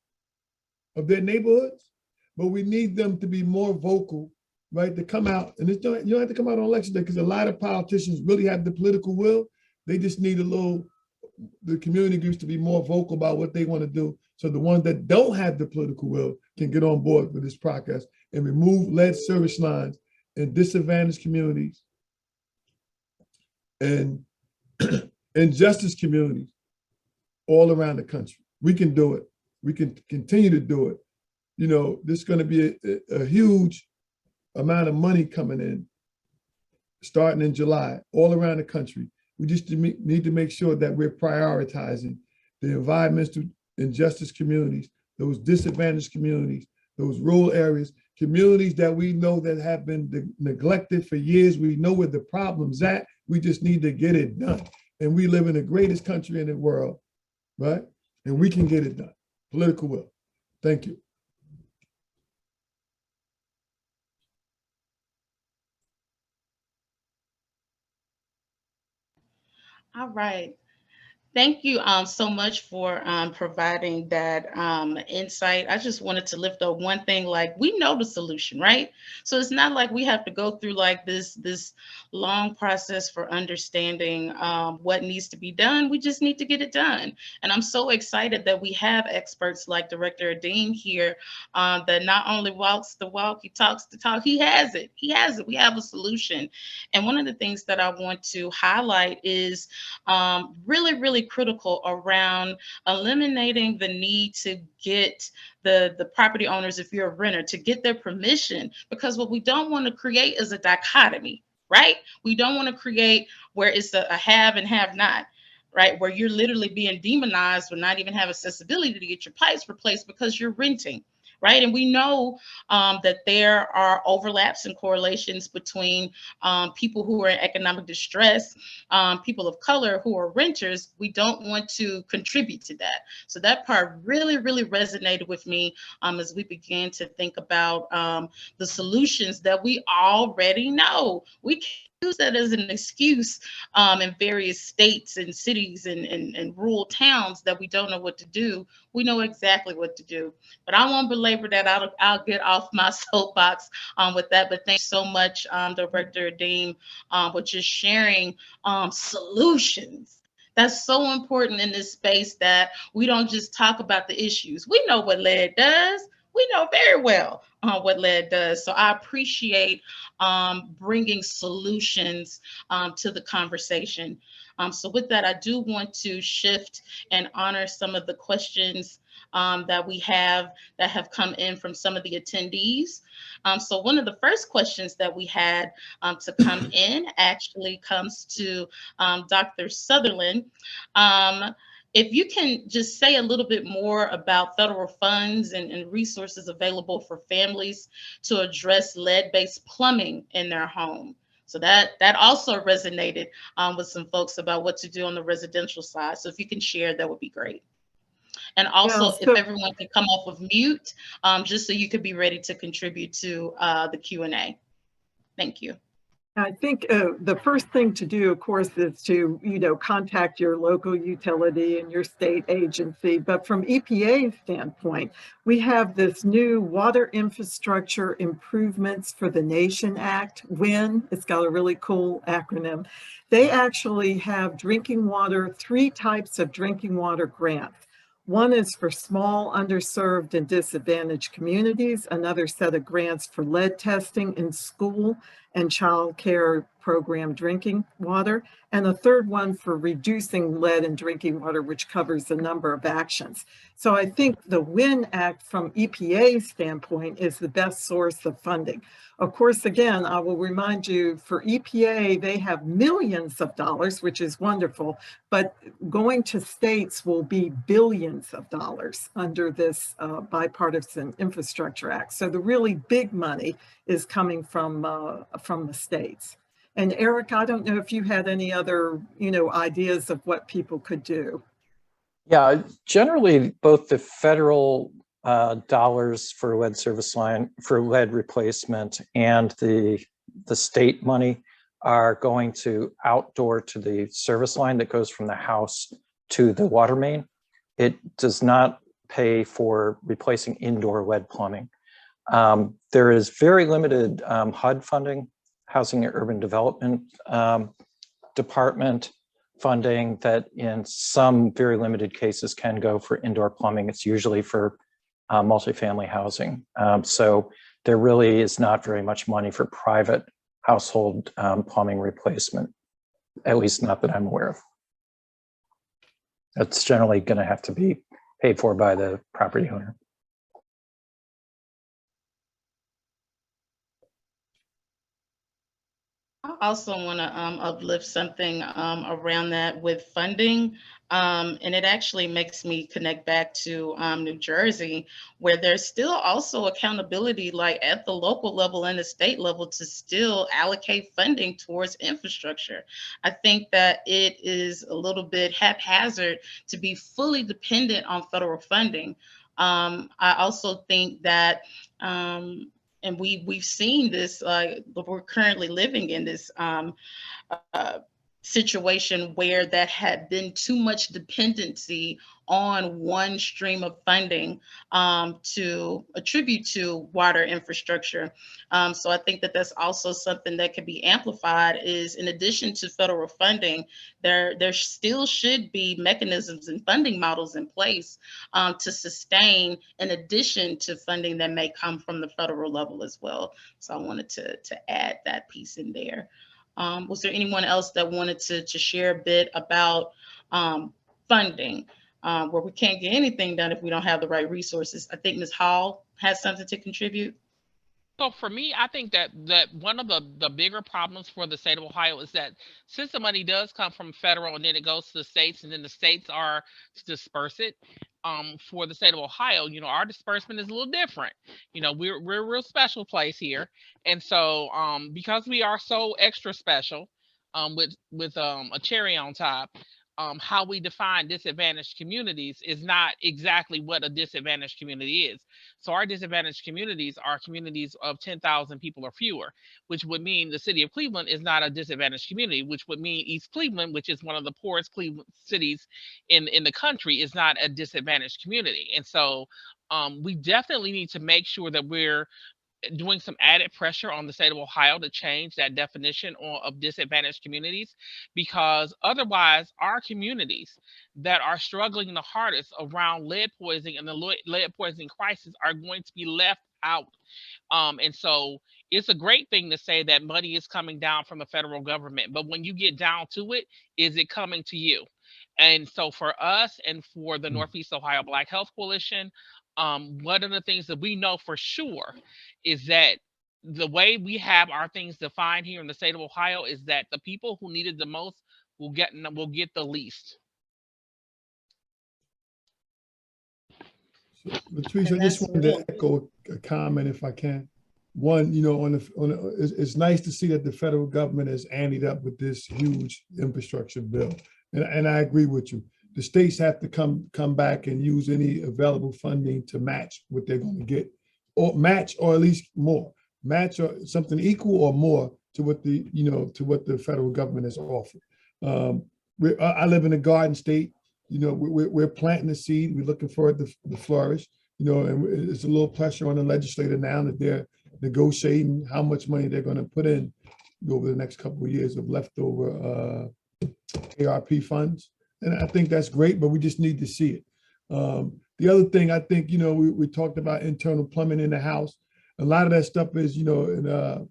[SPEAKER 7] of their neighborhoods, but we need them to be more vocal, right? To come out, and you don't have to come out on election day because a lot of politicians really have the political will. They just need the community groups to be more vocal about what they want to do. So the ones that don't have the political will can get on board with this process and remove lead service lines in disadvantaged communities and injustice communities all around the country. We can do it. We can continue to do it. You know, there's going to be a huge amount of money coming in starting in July all around the country. We just need to make sure that we're prioritizing the environmental injustice communities, those disadvantaged communities, those rural areas, communities that we know that have been neglected for years. We know where the problem's at. We just need to get it done. And we live in the greatest country in the world, right? And we can get it done. Political will. Thank you.
[SPEAKER 2] All right. Thank you so much for providing that insight. I just wanted to lift up one thing, like we know the solution, right? So it's not like we have to go through like this long process for understanding what needs to be done. We just need to get it done. And I'm so excited that we have experts like Director Adeem here that not only walks the walk, he talks the talk, he has it. He has it. We have a solution. And one of the things that I want to highlight is really critical around eliminating the need to get the property owners, if you're a renter, to get their permission, because what we don't want to create is a dichotomy, right? We don't want to create where it's a have and have not, right? Where you're literally being demonized or not even have accessibility to get your pipes replaced because you're renting. Right. And we know that there are overlaps and correlations between people who are in economic distress, people of color who are renters. We don't want to contribute to that. So that part really resonated with me as we began to think about the solutions that we already know. We can use that as an excuse in various states and cities and rural towns that we don't know what to do. We know exactly what to do. But I won't belabor that. I'll get off my soapbox with that. But thanks so much, Director Adeem, for just sharing solutions. That's so important in this space, that we don't just talk about the issues. We know what lead does. We know very well what lead does. So I appreciate bringing solutions to the conversation. So with that, I do want to shift and honor some of the questions that we have that have come in from some of the attendees. So one of the first questions that we had to come in actually comes to Dr. Southerland. If you can just say a little bit more about federal funds and resources available for families to address lead-based plumbing in their home. So that also resonated with some folks about what to do on the residential side. So if you can share, that would be great. And also, if everyone can come off of mute, just so you could be ready to contribute to the Q&A. Thank you.
[SPEAKER 4] I think the first thing to do, of course, is to, contact your local utility and your state agency. But from EPA's standpoint, we have this new Water Infrastructure Improvements for the Nation Act, WIN. It's got a really cool acronym. They actually have drinking water, 3 types of drinking water grants. One is for small, underserved, and disadvantaged communities, another set of grants for lead testing in school and child care program drinking water, and a third one for reducing lead in drinking water, which covers a number of actions. So I think the WIN Act from EPA's standpoint is the best source of funding. Of course, again, I will remind you, for EPA, they have millions of dollars, which is wonderful, but going to states will be billions of dollars under this Bipartisan Infrastructure Act. So the really big money is coming from the states. And Erik, I don't know if you had any other, ideas of what people could do.
[SPEAKER 6] Yeah, generally both the federal dollars for lead service line, for lead replacement, and the state money are going to outdoor to the service line that goes from the house to the water main. It does not pay for replacing indoor lead plumbing. There is very limited HUD funding, Housing and Urban Development Department funding, that in some very limited cases can go for indoor plumbing. It's usually for multifamily housing. So there really is not very much money for private household plumbing replacement, at least not that I'm aware of. That's generally going to have to be paid for by the property owner.
[SPEAKER 2] I also want to uplift something around that with funding. And it actually makes me connect back to New Jersey, where there's still also accountability, like at the local level and the state level, to still allocate funding towards infrastructure. I think that it is a little bit haphazard to be fully dependent on federal funding. I also think that and we've seen this, we're currently living in this situation where that had been too much dependency on one stream of funding to attribute to water infrastructure. So I think that that's also something that could be amplified, is in addition to federal funding, there still should be mechanisms and funding models in place to sustain, in addition to funding that may come from the federal level as well. So I wanted to add that piece in there. Was there anyone else that wanted to share a bit about funding, where we can't get anything done if we don't have the right resources? I think Ms. Hall has something to contribute.
[SPEAKER 5] So for me, I think that one of the bigger problems for the state of Ohio is that since the money does come from federal and then it goes to the states, and then the states are to disperse it, for the state of Ohio, our disbursement is a little different. We're a real special place here, and so because we are so extra special, with a cherry on top, how we define disadvantaged communities is not exactly what a disadvantaged community is. So our disadvantaged communities are communities of 10,000 people or fewer, which would mean the city of Cleveland is not a disadvantaged community, which would mean East Cleveland, which is one of the poorest Cleveland cities in the country, is not a disadvantaged community. And so we definitely need to make sure that we're doing some added pressure on the state of Ohio to change that definition of disadvantaged communities, because otherwise our communities that are struggling the hardest around lead poisoning and the lead poisoning crisis are going to be left out. And so it's a great thing to say that money is coming down from the federal government, but when you get down to it, is it coming to you? And so for us and for the Northeast Ohio Black Health Coalition, one of the things that we know for sure is that the way we have our things defined here in the state of Ohio is that the people who need it the most will get the least.
[SPEAKER 7] So, LaTricea, I just wanted to echo a comment if I can. One, it's nice to see that the federal government has anteed up with this huge infrastructure bill, and I agree with you. The states have to come back and use any available funding to match what they're going to get, or match, or at least more, match or something equal or more to what the federal government has offered. I live in a garden state. We're planting the seed. We're looking for it to flourish. And it's a little pressure on the legislator now that they're negotiating how much money they're going to put in over the next couple of years of leftover ARP funds. And I think that's great, but we just need to see it. The other thing, I think, we talked about internal plumbing in the house. A lot of that stuff is, Mr.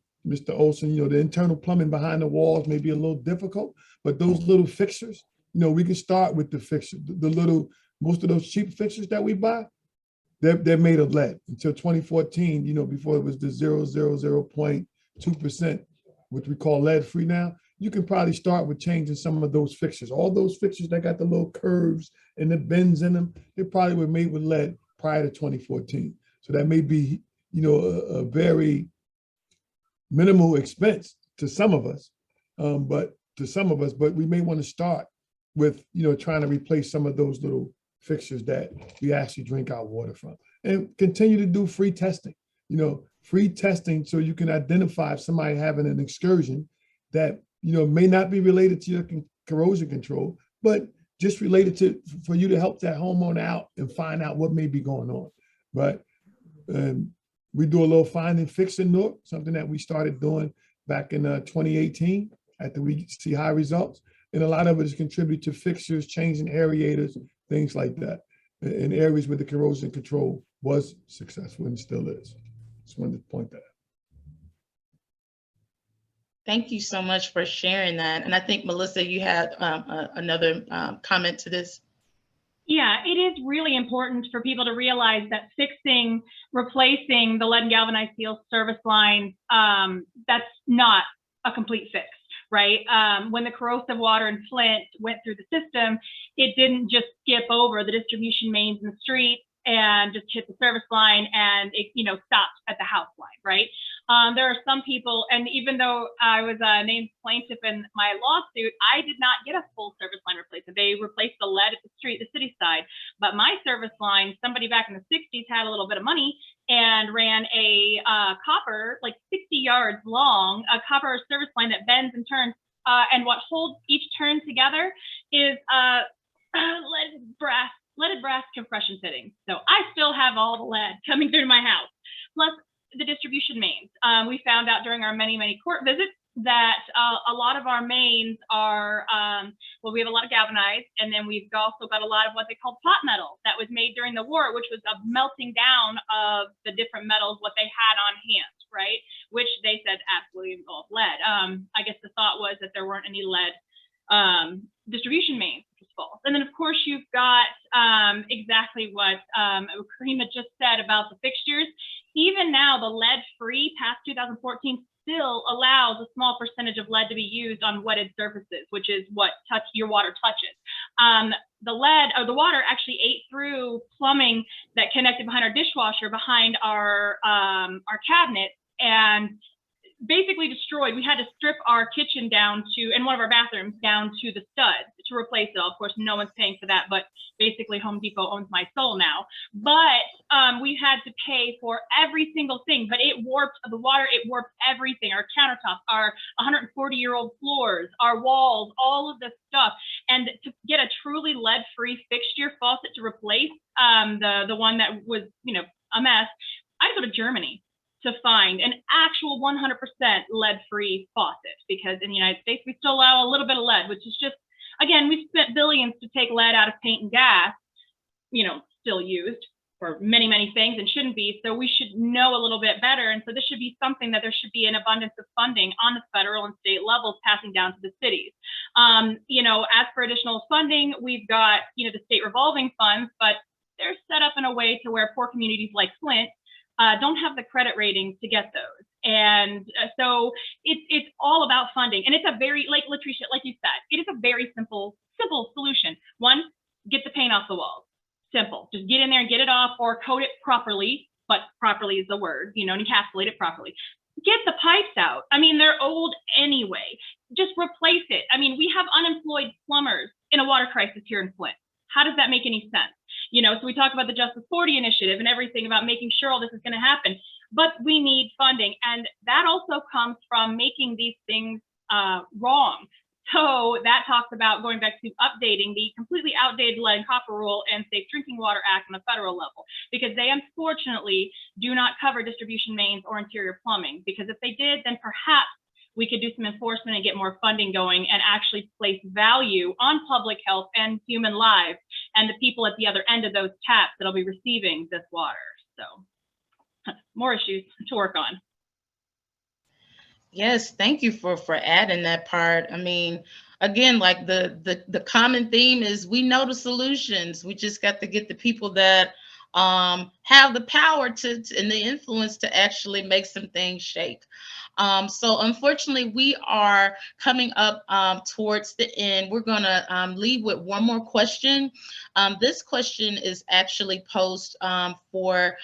[SPEAKER 7] Olson, the internal plumbing behind the walls may be a little difficult, but those little fixtures, we can start with the fixture. Most of those cheap fixtures that we buy, they're made of lead. Until 2014, before it was the 0.2%, which we call lead free now. You can probably start with changing some of those fixtures. All those fixtures that got the little curves and the bends in them, they probably were made with lead prior to 2014. So that may be, a very minimal expense to some of us, but to some of us, but we may want to start with, trying to replace some of those little fixtures that we actually drink our water from, and continue to do free testing, free testing so you can identify if somebody having an excursion that, may not be related to your corrosion control, but just related for you to help that homeowner out and find out what may be going on, right? We do a little find and fix in Newark, something that we started doing back in 2018 after we see high results. And a lot of it is contribute to fixtures, changing aerators, things like that, in areas where the corrosion control was successful and still is. Just wanted to point that out.
[SPEAKER 2] Thank you so much for sharing that. And I think, Melissa, you had another comment to this.
[SPEAKER 3] Yeah, it is really important for people to realize that replacing the lead and galvanized steel service lines, that's not a complete fix, right? When the corrosive water in Flint went through the system, it didn't just skip over the distribution mains in the street and just hit the service line and it, stopped at the house line, right? There are some people, and even though I was named plaintiff in my lawsuit, I did not get a full service line replacement. They replaced the lead at the city side, but my service line, somebody back in the 60s had a little bit of money and ran a copper, like 60 yards long, a copper service line that bends and turns, and what holds each turn together is leaded brass compression fittings. So I still have all the lead coming through my house, plus the distribution mains. We found out during our many court visits that a lot of our mains are, we have a lot of galvanized, and then we've also got a lot of what they call pot metal that was made during the war, which was a melting down of the different metals, what they had on hand, right? Which they said absolutely involved lead. I guess the thought was that there weren't any lead distribution mains, which was false. And then of course you've got exactly what Kareem had just said about the fixtures. Even now, the lead-free past 2014 still allows a small percentage of lead to be used on wetted surfaces, which is what your water touches. The lead or the water actually ate through plumbing that connected behind our dishwasher, behind our cabinet, and basically destroyed. We had to strip our kitchen down to, and one of our bathrooms down to the studs to replace it all. Of course, no one's paying for that, but basically Home Depot owns my soul now. But we had to pay for every single thing, but it warped the water, it warped everything, our countertops, our 140-year-old floors, our walls, all of this stuff. And to get a truly lead-free fixture faucet to replace the one that was, a mess, I had to go to Germany to find an actual 100% lead-free faucet, because in the United States, we still allow a little bit of lead, which is just, again, we've spent billions to take lead out of paint and gas, still used for many things and shouldn't be. So we should know a little bit better. And so this should be something that there should be an abundance of funding on the federal and state levels passing down to the cities. As for additional funding, we've got, the state revolving funds, but they're set up in a way to where poor communities like Flint don't have the credit ratings to get those. And so it's all about funding. And it's a very, like LaTricea, like you said, it is a very simple solution. One, get the paint off the walls. Simple. Just get in there and get it off, or coat it properly, but properly is the word, and encapsulate it properly. Get the pipes out. I mean, they're old anyway. Just replace it. I mean, we have unemployed plumbers in a water crisis here in Flint. How does that make any sense? So we talk about the Justice 40 initiative and everything about making sure all this is going to happen, but we need funding. And that also comes from making these things wrong. So that talks about going back to updating the completely outdated lead and copper rule and Safe Drinking Water Act on the federal level, because they unfortunately do not cover distribution mains or interior plumbing. Because if they did, then perhaps we could do some enforcement and get more funding going and actually place value on public health and human lives and the people at the other end of those taps that'll be receiving this water. So more issues to work on.
[SPEAKER 2] Yes, thank you for adding that part. I mean, again, like the common theme is we know the solutions. We just got to get the people that have the power and the influence to actually make some things shake. So unfortunately, we are coming up towards the end. We're going to leave with one more question. This question is actually posed for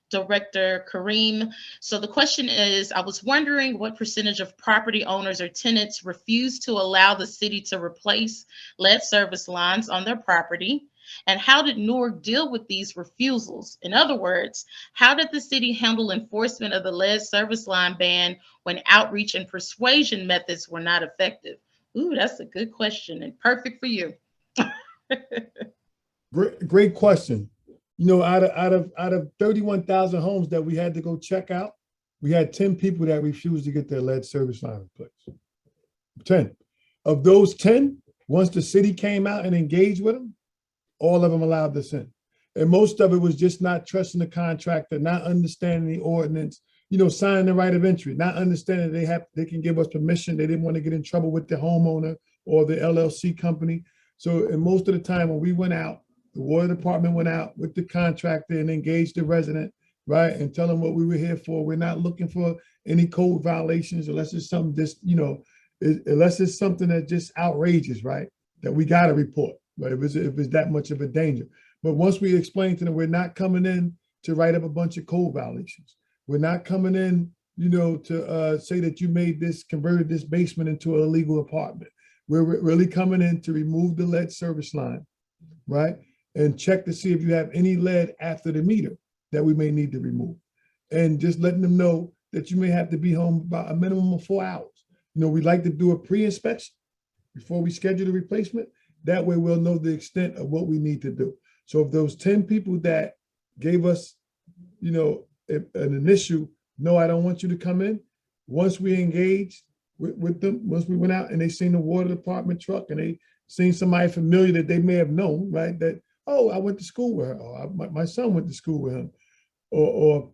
[SPEAKER 2] Director Kareem. So the question is, I was wondering what percentage of property owners or tenants refuse to allow the city to replace lead service lines on their property? And how did Newark deal with these refusals? In other words, how did the city handle enforcement of the lead service line ban when outreach and persuasion methods were not effective? Ooh, that's a good question and perfect for you.
[SPEAKER 7] Great question. You know, out of 31,000 homes that we had to go check out, we had 10 people that refused to get their lead service line replaced. 10. Of those 10, once the city came out and engaged with them, all of them allowed this in. And most of it was just not trusting the contractor, not understanding the ordinance, you know, signing the right of entry, not understanding they can give us permission. They didn't want to get in trouble with the homeowner or the LLC company. So, and most of the time when we went out, the water department went out with the contractor and engaged the resident, right? And tell them what we were here for. We're not looking for any code violations unless it's something just, you know, unless it's something that's just outrageous, right? That we got to report, right? If it's that much of a danger. But once we explain to them, we're not coming in to write up a bunch of code violations. We're not coming in, you know, to say that you converted this basement into an illegal apartment. We're really coming in to remove the lead service line, right? And check to see if you have any lead after the meter that we may need to remove. And just letting them know that you may have to be home about a minimum of 4 hours. You know, we like to do a pre-inspection before we schedule the replacement. That way we'll know the extent of what we need to do. So if those 10 people that gave us, you know, an initial, no, I don't want you to come in. Once we engaged with them, once we went out and they seen the water department truck and they seen somebody familiar that they may have known, right? That, oh, I went to school with her, or my son went to school with him, or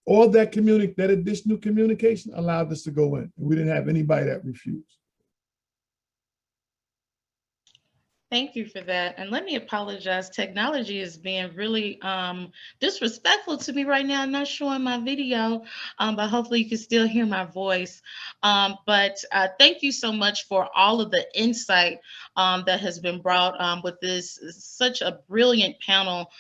[SPEAKER 7] all that additional communication allowed us to go in. And we didn't have anybody that refused.
[SPEAKER 2] Thank you for that. And let me apologize. Technology is being really disrespectful to me right now. I'm not showing my video, but hopefully you can still hear my voice. But thank you so much for all of the insight that has been brought with this such a brilliant panel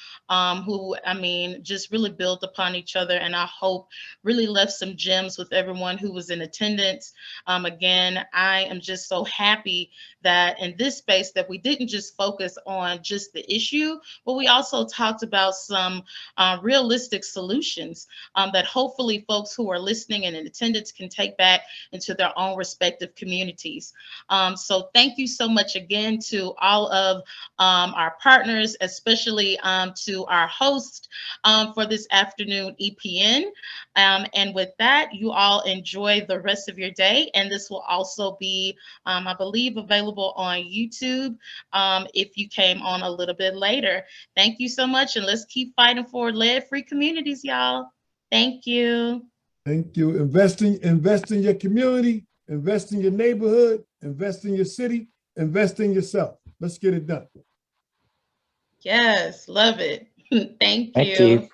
[SPEAKER 2] who, I mean, just really built upon each other. And I hope really left some gems with everyone who was in attendance. Again, I am just so happy that in this space that we didn't just focus on just the issue, but we also talked about some realistic solutions that hopefully folks who are listening and in attendance can take back into their own respective communities. So thank you so much again to all of our partners, especially to our host for this afternoon, EPN. And with that, you all enjoy the rest of your day. And this will also be, I believe, available on YouTube if you came on a little bit later. Thank you so much. And let's keep fighting for lead-free communities, y'all. Thank you.
[SPEAKER 7] Thank you. Invest in your community, invest in your neighborhood, invest in your city, invest in yourself. Let's get it done.
[SPEAKER 2] Yes, love it. Thank you.
[SPEAKER 6] Thank you.